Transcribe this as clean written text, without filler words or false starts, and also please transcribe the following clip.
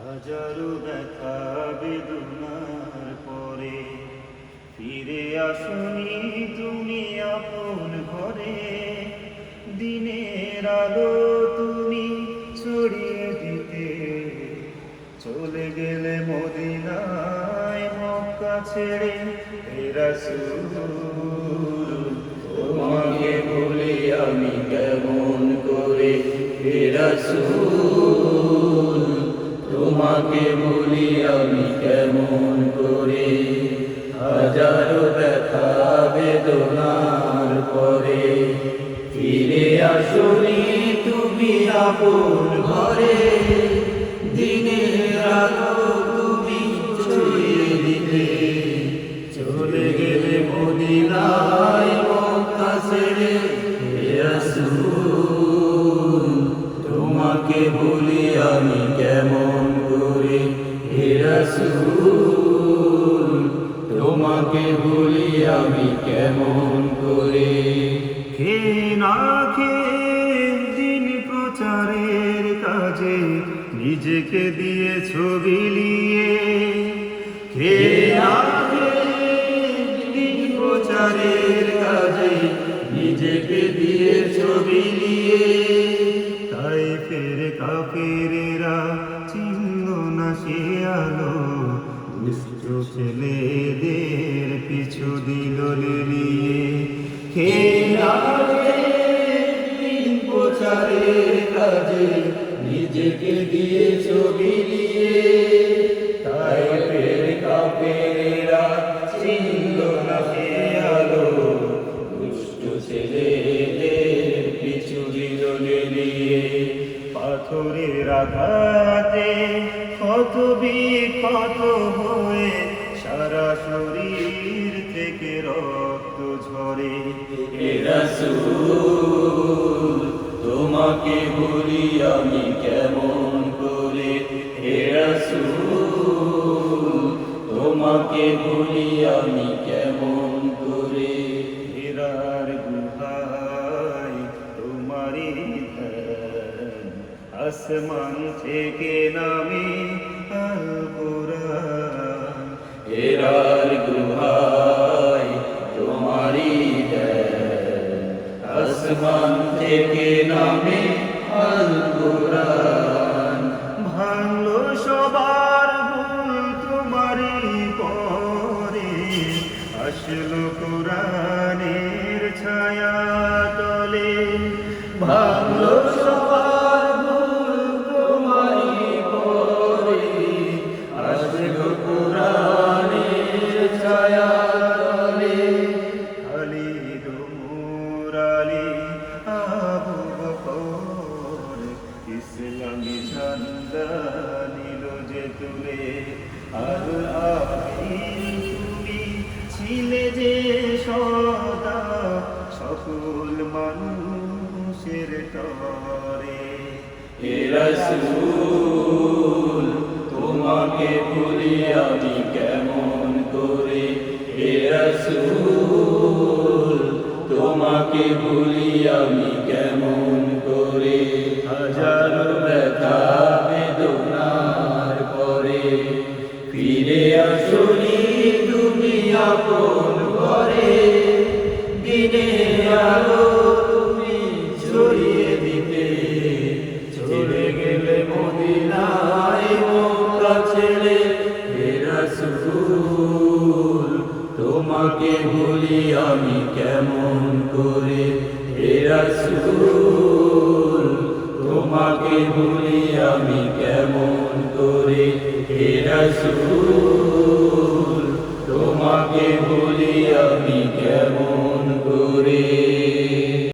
হাজারো ব্যথা বেদনার পরে ফিরে আসনি তুমি আপন ঘরে। দিনের আলো তুমি ছড়িয়ে দিতে চলে গেলে মদিনায় মক্কা ছেড়ে। হে রাসূল তোমাকে বলি আমি কেমন করে, হে রাসূল তোমাকে বলি আমি কেমন করে। হাজারো ব্যথা বেদনার পরে ফিরে আসনি তুমি আপন ঘরে। দিনের আলো তুমি ছড়িয়ে দিতে চলে গেলে মদিনায় মক্কা ছেড়ে। হে রাসূল তোমাকে বলি আমি কেমন করে, হে রাসূল তোমাকে বলি আমি কেমন করে। খেয়ে না খেয়ে দিন প্রচারের কাজে নিজেকে দিয়েছ বিলিয়ে। খেয়ে না খেয়ে দিন প্রচারের কাজে নিজেকে দিয়েছ বিলিয়ে। তায়েফের কাফেরেরা চিনল না সে আলো, দুষ্ট ছেলেদের পিছু দিল লেলিয়ে। খেয়ে না খেয়ে দিন প্রচারের কাজে নিজেকে দিয়েছ বিলিয়ে। তায়েফের কাফেরেরা চিনল না সে আলো, দুষ্ট ছেলেদের পিছু দিল লেলিয়ে। পাথরের আঘাতে ক্ষত বিক্ষত হয়ে সারা শরীর থেকে রক্ত ঝরে। হে রাসূল তোমাকে বলি আমি কেমন করে, হে রাসূল তোমাকে বলি আমি কেমন করে। হীরার গুহায় তোমারি ধ্যান, আসমান থেকে নামে আল কুরআন। হীরার গুহায় তোমারি ধ্যান, আসমান থেকে নামে আল কুরআন। ভাঙলো সবার ভুল তোমারি পরে, আসলো কুরআনের ছায়া তলে। ভাঙলো সবার ভুল তোমারি পরে, আসলো কুরআনের ছায়া তলে। খালিদ ওমর আলী আবু বকর ইসলামী ঝান্ডা নিল যে তুলে। আর আমিন তুমি ছিলে যে সদা সকল মানুষের তরে। হে রাসূল তোমাকে বলি আমি কেমন করে, হে রাসূল তোমাকে বলি আমি কেমন করে। হাজারো ব্যথা বেদনার পরে ফিরে আসনি তুমি আপন ঘরে। দিনের আলো তুমি ছড়িয়ে দিতে চলে গেলে মদিনায় মক্কা ছেড়ে। হে রাসূল তোমাকে বলি আমি কেমন করে, হে রাসূল তোমাকে বলি আমি কেমন করে, হে রাসূল।